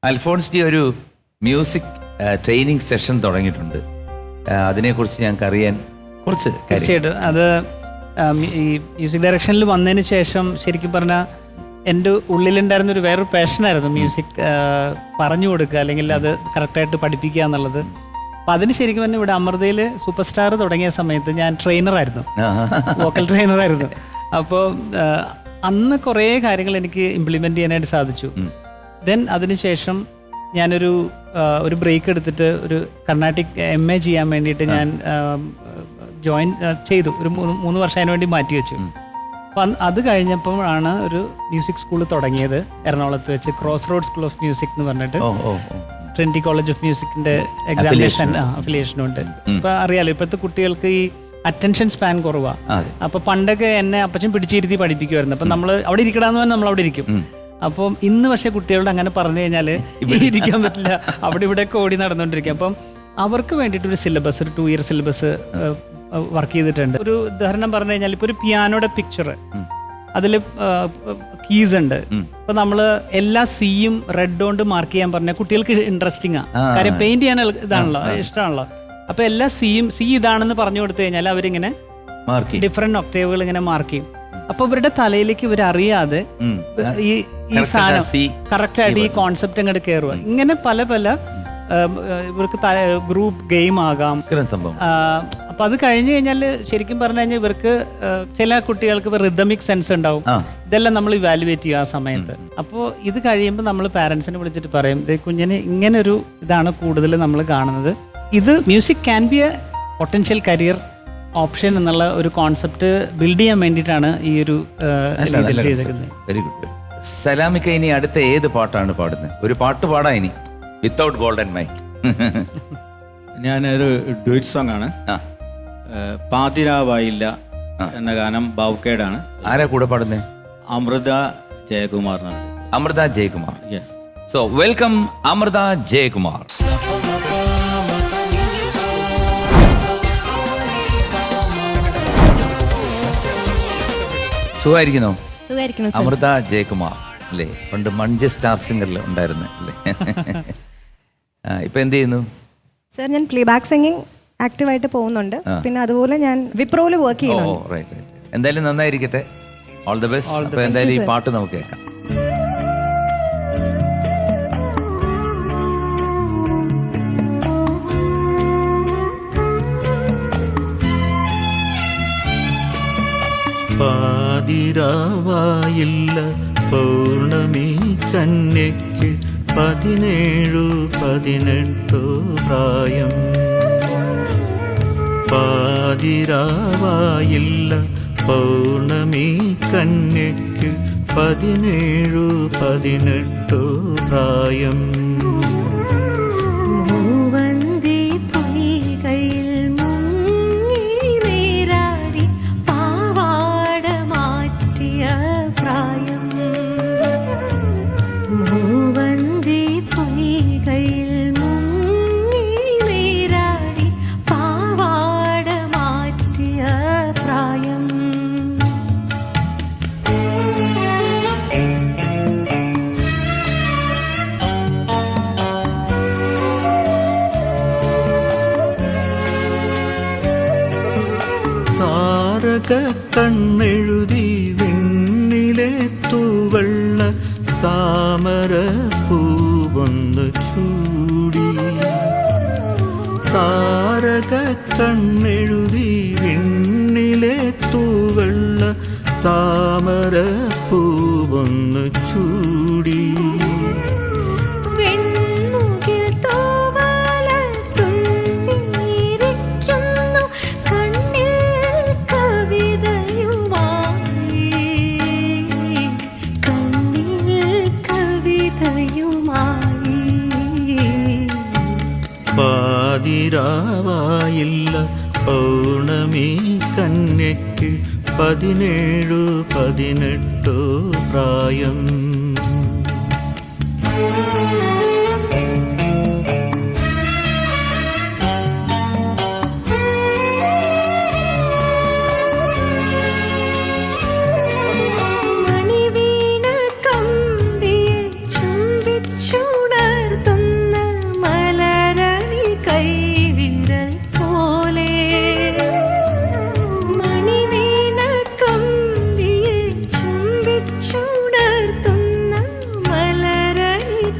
അൽഫോൺസ് ഒരു music training session തുടങ്ങിയിട്ടുണ്ട്. അതിനെക്കുറിച്ച് ഞങ്ങൾക്ക് അറിയാൻ കുറച്ച് തീർച്ചയായിട്ടും. അത് ഈ മ്യൂസിക് ഡയറക്ഷനിൽ വന്നതിന് ശേഷം ശരിക്കും പറഞ്ഞാൽ എൻ്റെ ഉള്ളിലുണ്ടായിരുന്നൊരു വേറൊരു പാഷനായിരുന്നു മ്യൂസിക് പറഞ്ഞു കൊടുക്കുക, അല്ലെങ്കിൽ അത് കറക്റ്റായിട്ട് പഠിപ്പിക്കുക എന്നുള്ളത്. അപ്പം അതിന് ശരിക്കും പറഞ്ഞാൽ ഇവിടെ അമൃതയിൽ സൂപ്പർ സ്റ്റാർ തുടങ്ങിയ സമയത്ത് ഞാൻ ട്രെയിനറായിരുന്നു, വോക്കൽ ട്രെയിനറായിരുന്നു. അപ്പോൾ അന്ന് കുറേ കാര്യങ്ങൾ എനിക്ക് ഇംപ്ലിമെൻ്റ് ചെയ്യാനായിട്ട് സാധിച്ചു. ദെൻ അതിനുശേഷം ഞാനൊരു ബ്രേക്ക് എടുത്തിട്ട് ഒരു കർണാട്ടിക് MA ചെയ്യാൻ വേണ്ടിയിട്ട് ഞാൻ ജോയിൻ ചെയ്തു. ഒരു 3 വർഷം അതിന് വേണ്ടി മാറ്റി വെച്ചു. അപ്പം അത് കഴിഞ്ഞപ്പോഴാണ് ഒരു മ്യൂസിക് സ്കൂൾ തുടങ്ങിയത് എറണാകുളത്ത് വെച്ച്, cross road school of music എന്ന് പറഞ്ഞിട്ട്. ട്രിനിറ്റി കോളേജ് ഓഫ് മ്യൂസിക്കിൻ്റെ എക്സാമിനേഷൻ അഫിലിയേഷനുണ്ട്. ഇപ്പം അറിയാലോ, ഇപ്പോഴത്തെ കുട്ടികൾക്ക് ഈ അറ്റൻഷൻ സ്പാൻ കുറവാണ്. അപ്പോൾ പണ്ടൊക്കെ എന്നെ അപ്പച്ചൻ പിടിച്ചിരുത്തി പഠിപ്പിക്കുമായിരുന്നു. അപ്പം നമ്മൾ അവിടെ ഇരിക്കണമെന്ന് പറഞ്ഞാൽ നമ്മൾ അവിടെ ഇരിക്കും. അപ്പം ഇന്ന് പക്ഷേ കുട്ടികളോട് അങ്ങനെ പറഞ്ഞു കഴിഞ്ഞാൽ ഇരിക്കാൻ പറ്റില്ല, അവിടെ ഇവിടെയൊക്കെ ഓടി നടന്നുകൊണ്ടിരിക്കും. അപ്പം അവർക്ക് വേണ്ടിയിട്ടൊരു സിലബസ്, ഒരു 2 ഇയർ സിലബസ് വർക്ക് ചെയ്തിട്ടുണ്ട്. ഒരു ഉദാഹരണം പറഞ്ഞു കഴിഞ്ഞാൽ ഇപ്പോൾ ഒരു പിയാനോയുടെ പിക്ചർ, അതിൽ കീസ് ഉണ്ട്. ഇപ്പൊ നമ്മള് എല്ലാ സിയും റെഡ് കൊണ്ട് മാർക്ക് ചെയ്യാൻ പറഞ്ഞാൽ കുട്ടികൾക്ക് ഇൻട്രസ്റ്റിംഗ് ആണ്, കാര്യം പെയിന്റ് ചെയ്യാൻ ഇതാണല്ലോ, ഇഷ്ടമാണല്ലോ. അപ്പൊ എല്ലാ സി ഇതാണെന്ന് പറഞ്ഞു കൊടുത്തു കഴിഞ്ഞാൽ അവരിങ്ങനെ ഡിഫറെന്റ് ഒക്ടേവുകൾ ഇങ്ങനെ മാർക്ക് ചെയ്യും. അപ്പൊ ഇവരുടെ തലയിലേക്ക് ഇവരറിയാതെ ഈ സാധനം കറക്റ്റായിട്ട് ഈ കോൺസെപ്റ്റ് അങ്ങോട്ട് കയറുക. ഇങ്ങനെ പല ഇവർക്ക് ഗ്രൂപ്പ് ഗെയിം ആകാം. അപ്പൊ അത് കഴിഞ്ഞു കഴിഞ്ഞാൽ ശരിക്കും പറഞ്ഞു കഴിഞ്ഞാൽ ഇവർക്ക് ചില കുട്ടികൾക്ക് റിതമിക് സെൻസ് ഉണ്ടാവും. ഇതെല്ലാം നമ്മൾ ഇവാലുവേറ്റ് ചെയ്യും ആ സമയത്ത്. അപ്പോൾ ഇത് കഴിയുമ്പോൾ നമ്മൾ പാരൻസിനെ വിളിച്ചിട്ട് പറയും, കുഞ്ഞിന് ഇങ്ങനെ ഒരു ഇതാണ് കൂടുതൽ നമ്മൾ കാണുന്നത്, ഇത് music can be A potential career option എന്നുള്ള ഒരു കോൺസെപ്റ്റ് ബിൽഡ് ചെയ്യാൻ വേണ്ടിയിട്ടാണ് ഈ ഒരു ചെയ്തിരിക്കുന്നത്. Very good. സലാമിക്ക, ഇനി അടുത്ത ഏത് പാട്ടാണ് പാടുന്നത്? ഒരു പാട്ട് പാടാ ഇനി, വിത്തൗട്ട് ഗോൾഡൻ മൈക്ക്. ഞാനൊരു ഡ്യൂറ്റ് സോങ് ആണ്, പാതിരാവായില്ല എന്ന ഗാനം ബാവുക്കേടാണ്. ആരാ കൂടെ പാടുന്നത്? Amritha Jayakumar. Amritha Jayakumar. Yes. So welcome Amritha Jayakumar. സുഖമായിരിക്കുന്നോ? അമൃത ജയകുമാർ അല്ലേ? പണ്ട് മഞ്ച് സ്റ്റാർ സിംഗറിൽ ഉണ്ടായിരുന്നു അല്ലേ? ഇപ്പൊ എന്ത് ചെയ്യുന്നു? സർ, ഞാൻ പ്ലേ ബാക്ക് സിംഗിങ് ആക്റ്റീവായിട്ട് പോകുന്നുണ്ട്. പിന്നെ അതുപോലെ ഞാൻ വിപ്രോയിൽ വർക്ക് ചെയ്യുന്നു. എന്തായാലും നന്നായിരിക്കട്ടെ, ഓൾ ദി ബെസ്റ്റ്. അപ്പൊ എന്തായാലും ഈ പാട്ട് നമുക്ക് കേൾക്കാം. പാതിരാവായില്ല പൗർണമി കന്യയ്ക്ക് 17-18 പ്രായം. പാതിരാവായില്ല പൗർണമി കന്യയ്ക്ക് 17-18 പ്രായം. കണ്ണെഴുതി വിണ്ണിലെ തൂവള്ള താമര പൂവൊന്ന് ചൂടി. താരക കണ്ണെഴുതി വിണ്ണിലെ തൂവള്ള താമര പൂവൊന്ന് ചൂടി. പാതിരാവായില്ല പൗർണമി കന്യയ്ക്ക് 17-18 പ്രായം. മണിവീണ കമ്പിയെ ചുംബിച്ചുണ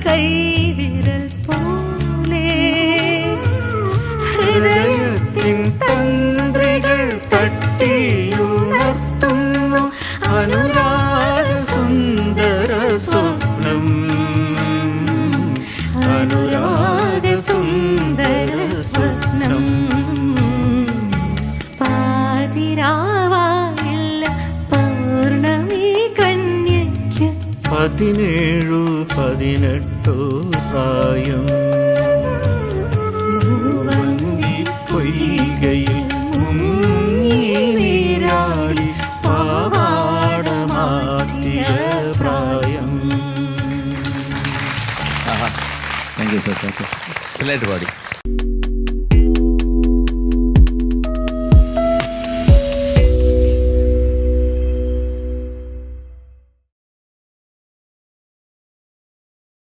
കൈവിരൽ പോലെ ഹൃദയത്തിൻ തന്ത്രികൾ തട്ടിയുണർത്തുന്നു അനുരാഗ സുന്ദര സ്വപ്നം, അനുരാഗ സുന്ദര സ്വപ്നം. പാതിരാവായില്ല പൗർണമി കന്യയ്ക്ക് 17-18 പ്രായം. മൂവന്തി പൊയ്കയിൽ മുങ്ങി നീരാടി പാവാട മാറ്റിയ പ്രായം. Thank you sir. Thank you. Excellent പാടി.